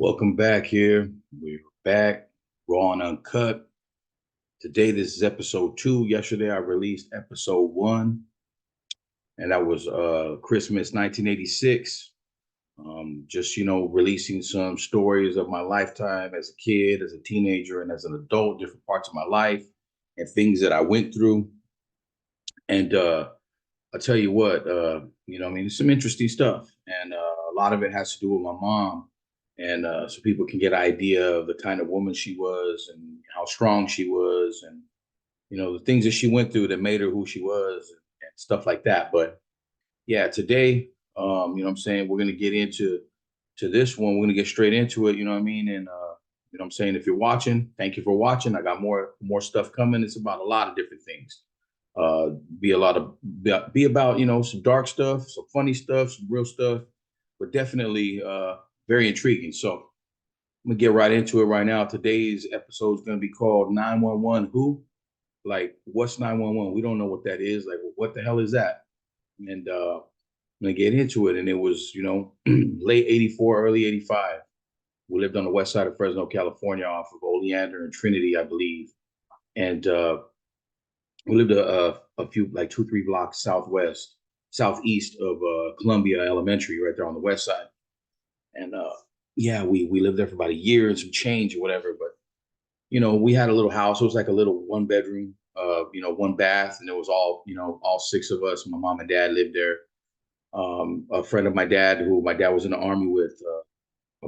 Welcome back here. We're back, raw and uncut. Today, this is episode 2. Yesterday, I released episode 1, and that was Christmas 1986. Just, releasing some stories of my lifetime as a kid, as a teenager, and as an adult, different parts of my life, and things that I went through. And I'll tell you what, it's some interesting stuff. And a lot of it has to do with my mom. And so people can get an idea of the kind of woman she was and how strong she was and, the things that she went through that made her who she was and stuff like that. But yeah, today, what I'm saying, we're going to get into this one. We're going to get straight into it. You know what I mean? And, what I'm saying, if you're watching, thank you for watching. I got more stuff coming. It's about a lot of different things. uh be a lot of be about some dark stuff, some funny stuff, some real stuff, but definitely very intriguing. So I'm gonna get right into it right now. Today's episode is gonna be called 911 Who. Like, what's 911? We don't know what that is. Like, what the hell is that? And I'm gonna get into it. And it was late 84, early 85. We lived on the west side of Fresno, California, off of Oleander and Trinity, I believe. And we lived a few, like 2, 3 blocks southeast of Columbia Elementary, right there on the west side. And yeah, we lived there for about a year and some change or whatever. But we had a little house. It was like a little 1 bedroom, 1 bath, and it was all 6 of us. My mom and dad lived there. A friend of my dad, who my dad was in the army with,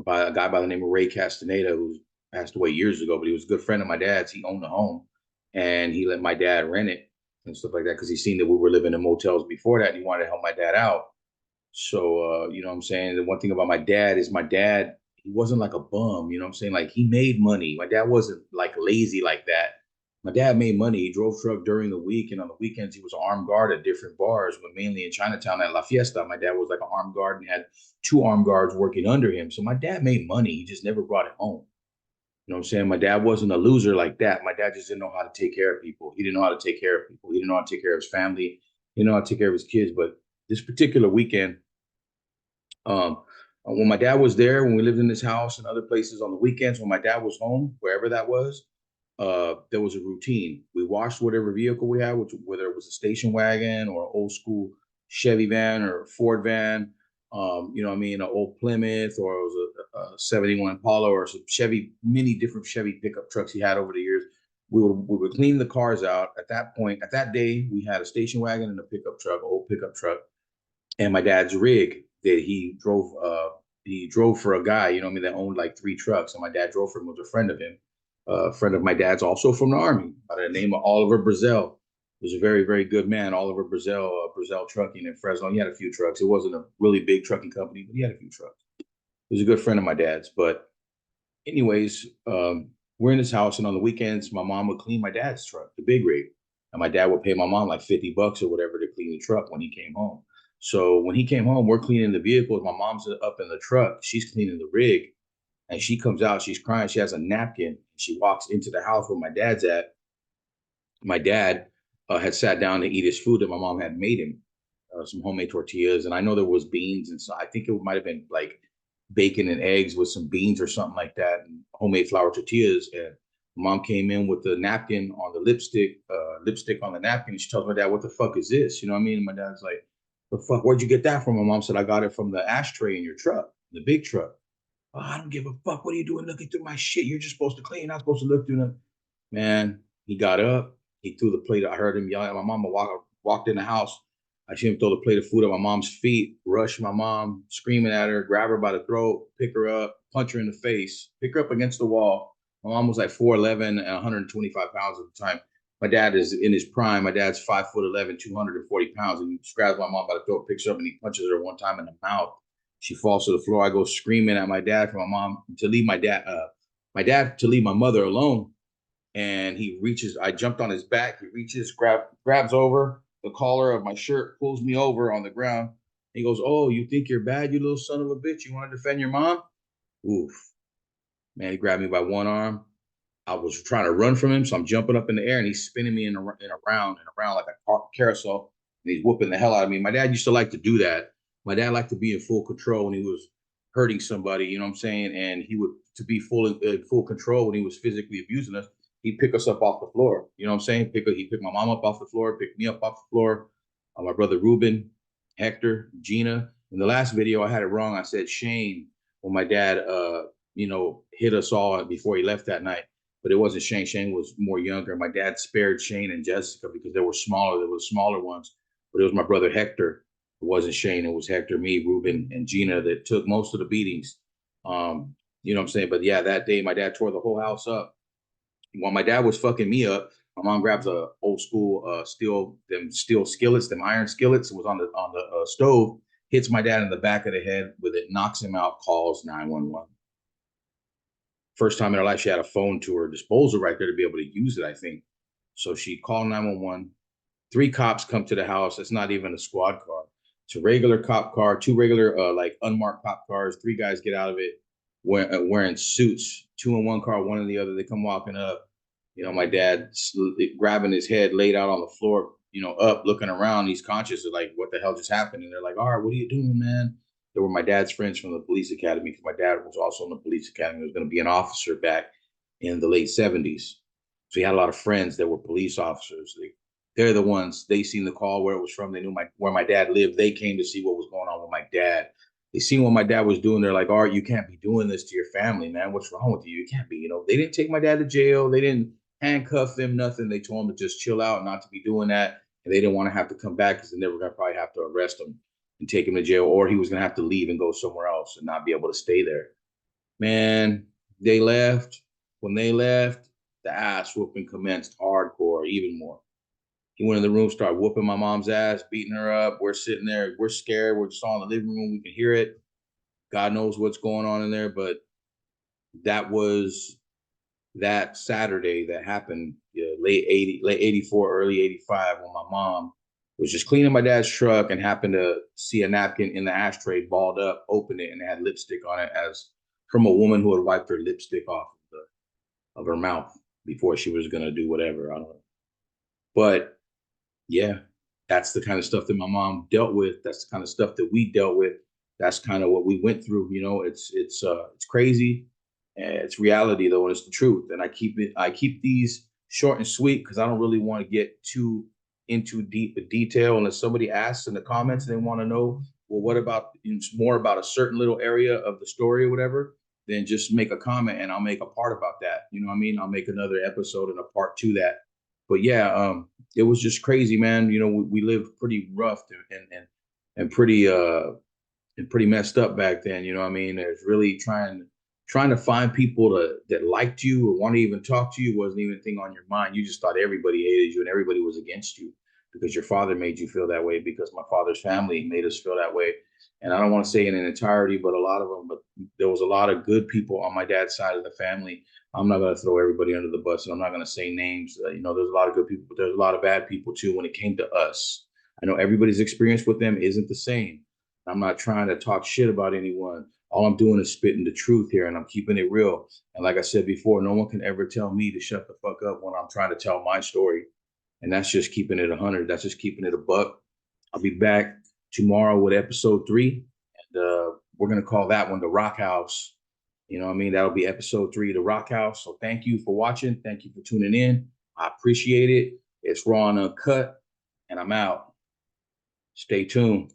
by a guy by the name of Ray Castaneda, who passed away years ago, but he was a good friend of my dad's. He owned a home, and he let my dad rent it and stuff like that because he seen that we were living in motels before that, and he wanted to help my dad out. So, what I'm saying, the one thing about my dad is my dad, he wasn't like a bum. You know what I'm saying? Like, he made money. My dad wasn't like lazy like that. My dad made money. He drove truck during the week, and on the weekends he was an armed guard at different bars, but mainly in Chinatown at La Fiesta. My dad was like an armed guard and had 2 armed guards working under him. So my dad made money. He just never brought it home. You know what I'm saying? My dad wasn't a loser like that. My dad just didn't know how to take care of people. He didn't know how to take care of people. He didn't know how to take care of his family. He didn't know how to take care of his kids. But this particular weekend, um, when my dad was there, when we lived in this house and other places on the weekends, when my dad was home, wherever that was, there was a routine. We washed whatever vehicle we had, whether it was a station wagon or an old school Chevy van or a Ford van, an old Plymouth, or it was a 71 Impala or some Chevy, many different Chevy pickup trucks he had over the years. We would clean the cars out. At that point, at that day, we had a station wagon and a pickup truck, old pickup truck, and my dad's rig that he drove. He drove for a guy, that owned like 3 trucks, and my dad drove for him. Was a friend of him, a friend of my dad's, also from the army, by the name of Oliver Brazel. He was a very, very good man. Oliver Brazel, Brazel Trucking in Fresno. He had a few trucks. It wasn't a really big trucking company, but he had a few trucks. He was a good friend of my dad's. But anyways, we're in this house, and on the weekends, my mom would clean my dad's truck, the big rig, and my dad would pay my mom like $50 or whatever to clean the truck when he came home. So when he came home, we're cleaning the vehicles. My mom's up in the truck. She's cleaning the rig, and she comes out. She's crying. She has a napkin. She walks into the house where my dad's at. My dad had sat down to eat his food that my mom had made him, some homemade tortillas, and I know there was beans, and so I think it might have been like bacon and eggs with some beans or something like that, and homemade flour tortillas. And mom came in with the napkin on the lipstick on the napkin. And she tells my dad, "What the fuck is this?" You know what I mean? And my dad's like, "The fuck? Where'd you get that from?" My mom said, "I got it from the ashtray in your truck, the big truck." "Oh, I don't give a fuck. What are you doing looking through my shit? You're just supposed to clean. You're not supposed to look through them." Man, he got up. He threw the plate. I heard him yelling at my mom. Walked in the house. I see him throw the plate of food at my mom's feet, rush my mom, screaming at her, grab her by the throat, pick her up, punch her in the face, pick her up against the wall. My mom was like 4'11" and 125 pounds at the time. My dad is in his prime. My dad's 5'11", 240 pounds. And he just grabs my mom by the throat, picks her up, and he punches her one time in the mouth. She falls to the floor. I go screaming at my dad for my mom to leave my dad to leave my mother alone. And he reaches, I jumped on his back. He reaches, grabs over the collar of my shirt, pulls me over on the ground. He goes, "Oh, you think you're bad, you little son of a bitch? You want to defend your mom?" Oof. Man, he grabbed me by one arm. I was trying to run from him, so I'm jumping up in the air, and he's spinning me in a round and around like a carousel, and he's whooping the hell out of me. My dad used to like to do that. My dad liked to be in full control when he was hurting somebody, you know what I'm saying? And he would, to be full control when he was physically abusing us, he'd pick us up off the floor. You know what I'm saying? He picked my mom up off the floor, picked me up off the floor, my brother Ruben, Hector, Gina. In the last video, I had it wrong. I said Shane when my dad, hit us all before he left that night. But it wasn't Shane. Shane was more younger. My dad spared Shane and Jessica because they were smaller. There were smaller ones. But it was my brother Hector. It wasn't Shane. It was Hector, me, Ruben, and Gina that took most of the beatings. You know what I'm saying? But yeah, that day my dad tore the whole house up. While my dad was fucking me up, my mom grabs a old school steel skillets, them iron skillets. It was on the stove. Hits my dad in the back of the head with it, knocks him out. Calls 911. First time in her life she had a phone to her disposal right there to be able to use it, I think. So she called 911. 3 cops come to the house. It's not even a squad car. It's a regular cop car, 2 regular like unmarked cop cars. 3 guys get out of it wearing suits, 2 in one car, 1 in the other. They come walking up. My dad grabbing his head, laid out on the floor, up, looking around. He's conscious of like, what the hell just happened? And they're like, all right, what are you doing, man? They were my dad's friends from the police academy because my dad was also in the police academy. He was going to be an officer back in the late 70s. So he had a lot of friends that were police officers. They're the ones, they seen the call, where it was from. They knew where my dad lived. They came to see what was going on with my dad. They seen what my dad was doing. They're like, all right, you can't be doing this to your family, man. What's wrong with you? You can't be, they didn't take my dad to jail. They didn't handcuff him, nothing. They told him to just chill out, not to be doing that. And they didn't want to have to come back because they never going to probably have to arrest him and take him to jail, or he was going to have to leave and go somewhere else and not be able to stay there. Man, they left. When they left, the ass whooping commenced hardcore, even more. He went in the room, started whooping my mom's ass, beating her up. We're sitting there, we're scared. We're just all in the living room. We can hear it. God knows what's going on in there, but that was that Saturday that happened, late 84, early 85, when my mom was just cleaning my dad's truck and happened to see a napkin in the ashtray balled up, opened it, and it had lipstick on it, as from a woman who had wiped her lipstick off of her mouth before she was going to do whatever. I don't know. But yeah, that's the kind of stuff that my mom dealt with. That's the kind of stuff that we dealt with. That's kind of what we went through. It's crazy. And it's reality though, and it's the truth. And I keep these short and sweet because I don't really want to get too into deep detail unless somebody asks in the comments and they want to know, well, what about more about a certain little area of the story or whatever, then just make a comment and I'll make a part about that. You know what I mean? I'll make another episode and a part to that. But yeah, it was just crazy, man. We lived pretty rough and pretty messed up back then. You know what I mean? There's really trying to find people that liked you or want to even talk to you wasn't even a thing on your mind. You just thought everybody hated you and everybody was against you because your father made you feel that way, because my father's family made us feel that way. And I don't want to say in an entirety, but a lot of them, but there was a lot of good people on my dad's side of the family. I'm not going to throw everybody under the bus and I'm not going to say names. There's a lot of good people, but there's a lot of bad people too when it came to us. I know everybody's experience with them isn't the same. I'm not trying to talk shit about anyone. All I'm doing is spitting the truth here and I'm keeping it real. And like I said before, no one can ever tell me to shut the fuck up when I'm trying to tell my story. And that's just keeping it 100. That's just keeping it a buck. I'll be back tomorrow with episode 3. And we're going to call that one The Rock House. You know what I mean? That'll be episode 3, The Rock House. So thank you for watching. Thank you for tuning in. I appreciate it. It's Raw and Uncut. And I'm out. Stay tuned.